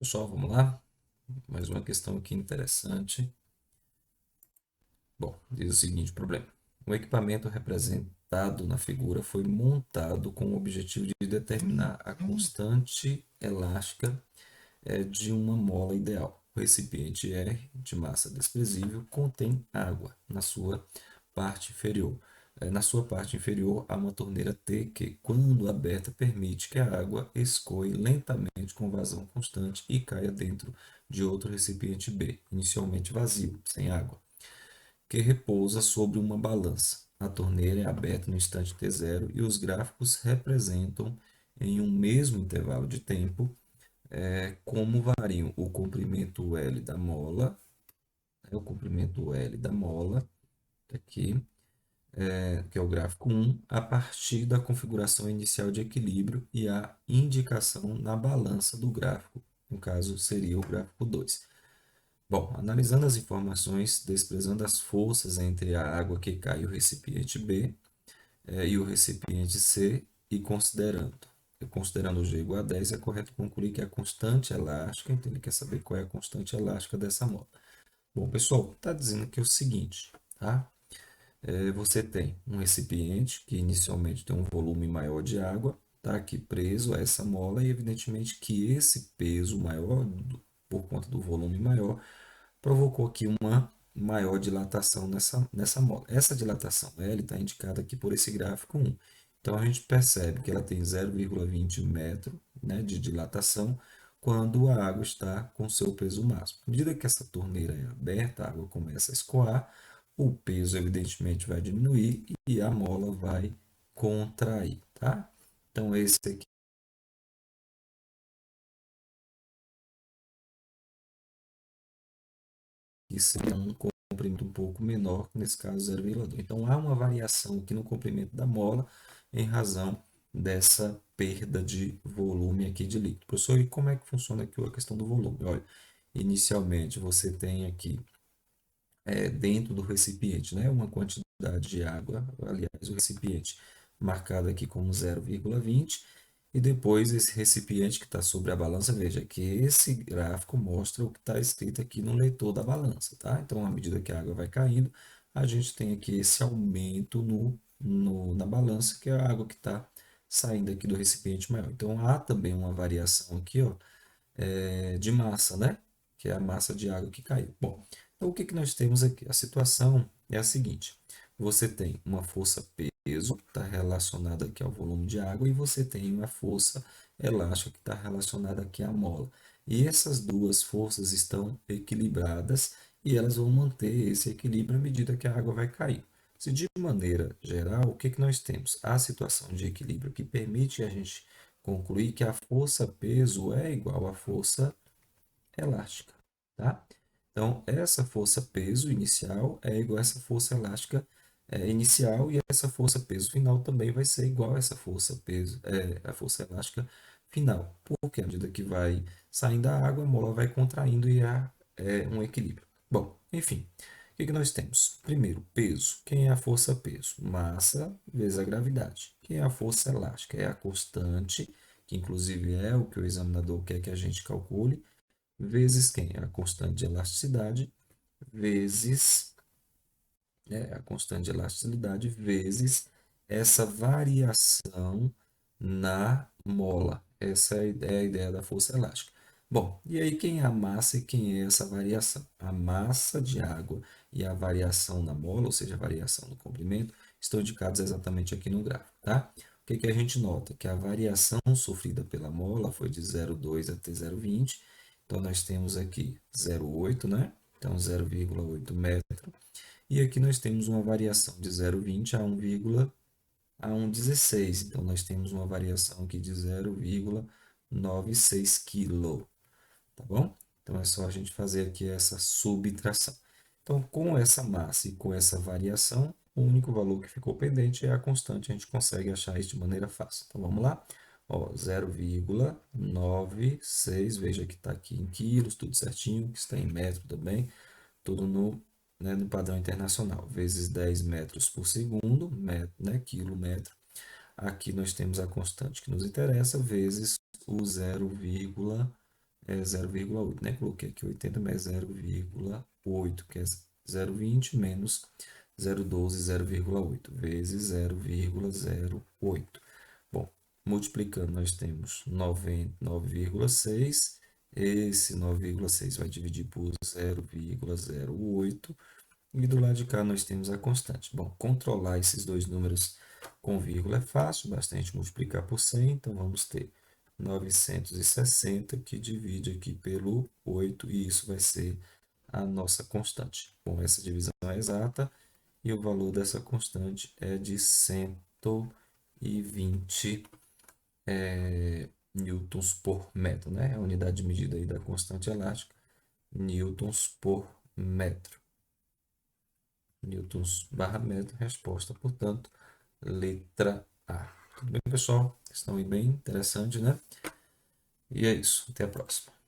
Pessoal, vamos lá? Mais uma questão aqui interessante. Bom, diz o seguinte problema. O equipamento representado na figura foi montado com o objetivo de determinar a constante elástica de uma mola ideal. O recipiente R, de massa desprezível, contém água na sua parte inferior. Na sua parte inferior, há uma torneira T que, quando aberta, permite que a água escoe lentamente com vazão constante e caia dentro de outro recipiente B, inicialmente vazio, sem água, que repousa sobre uma balança. A torneira é aberta no instante T0 e os gráficos representam, em um mesmo intervalo de tempo, como variam o comprimento L da mola, o comprimento L da mola, aqui, que é o gráfico 1, a partir da configuração inicial de equilíbrio e a indicação na balança do gráfico, no caso seria o gráfico 2. Bom, analisando as informações, desprezando as forças entre a água que cai e o recipiente B e o recipiente C, e considerando G igual a 10, é correto concluir que a constante elástica, então ele quer saber qual é a constante elástica dessa mola. Bom, pessoal, está dizendo aqui o seguinte, tá? Você tem um recipiente que inicialmente tem um volume maior de água, está aqui preso a essa mola, e evidentemente que esse peso maior, por conta do volume maior, provocou aqui uma maior dilatação nessa mola. Essa dilatação L está indicada aqui por esse gráfico 1. Então, a gente percebe que ela tem 0,20 metro, né, de dilatação quando a água está com seu peso máximo. À medida que essa torneira é aberta, a água começa a escoar, o peso evidentemente vai diminuir e a mola vai contrair, tá? Então, esse aqui seria um comprimento um pouco menor, nesse caso 0,2. Então, há uma variação aqui no comprimento da mola em razão dessa perda de volume aqui de líquido. Professor, e como é que funciona aqui a questão do volume? Olha, inicialmente você tem aqui dentro do recipiente, né, uma quantidade de água, aliás, o recipiente marcado aqui como 0,20, e depois esse recipiente que está sobre a balança, veja que esse gráfico mostra o que está escrito aqui no leitor da balança, tá? Então, à medida que a água vai caindo, a gente tem aqui esse aumento na balança, que é a água que está saindo aqui do recipiente maior. Então, há também uma variação aqui, ó, de massa, né? Que é a massa de água que caiu. Bom, então o que que nós temos aqui? A situação é a seguinte: você tem uma força-peso que está relacionada aqui ao volume de água e você tem uma força elástica que está relacionada aqui à mola. E essas duas forças estão equilibradas e elas vão manter esse equilíbrio à medida que a água vai cair. Se de maneira geral, o que que nós temos? A situação de equilíbrio que permite a gente concluir que a força-peso é igual à força elástica, tá? Então, essa força-peso inicial é igual a essa força elástica inicial, e essa força-peso final também vai ser igual a essa força-peso, a força elástica final, porque à medida que vai saindo a água, a mola vai contraindo e há um equilíbrio. Bom, enfim, o que que nós temos? Primeiro, peso. Quem é a força-peso? Massa vezes a gravidade. Quem é a força elástica? É a constante, que inclusive é o que o examinador quer que a gente calcule, vezes quem? A constante de elasticidade, vezes a constante de elasticidade, vezes essa variação na mola. Essa é a ideia da força elástica. Bom, e aí quem é a massa e quem é essa variação? A massa de água e a variação na mola, ou seja, a variação no comprimento, estão indicados exatamente aqui no gráfico, tá? O que que a gente nota? Que a variação sofrida pela mola foi de 0,2 até 0,20. Então, nós temos aqui 0,8, né? Então, 0,8 metro. E aqui nós temos uma variação de 0,20 a 1,16. Então, nós temos uma variação aqui de 0,96 kg, tá bom? Então, é só a gente fazer aqui essa subtração. Então, com essa massa e com essa variação, o único valor que ficou pendente é a constante. A gente consegue achar isso de maneira fácil. Então, vamos lá? Ó, 0,96, veja que está aqui em quilos, tudo certinho, que está em metro também, tudo no padrão internacional, vezes 10 metros por segundo, né, quilômetro. Aqui nós temos a constante que nos interessa, vezes o 0,96. é 0,8, né? Coloquei aqui 80 mais 0,8, que é 0,20 menos 0,12, 0,8, vezes 0,08. Bom, multiplicando, nós temos 9,6. Esse 9,6 vai dividir por 0,08. E do lado de cá nós temos a constante. Bom, controlar esses dois números com vírgula é fácil, basta a gente multiplicar por 100. Então, vamos ter 960 que divide aqui pelo 8, e isso vai ser a nossa constante. Bom, essa divisão é exata e o valor dessa constante é de 120 newtons por metro, né? A unidade de medida aí da constante elástica, newtons por metro. Newtons barra metro, resposta, portanto, letra A. Tudo bem, pessoal? Estão aí bem interessante, né? E é isso. Até a próxima.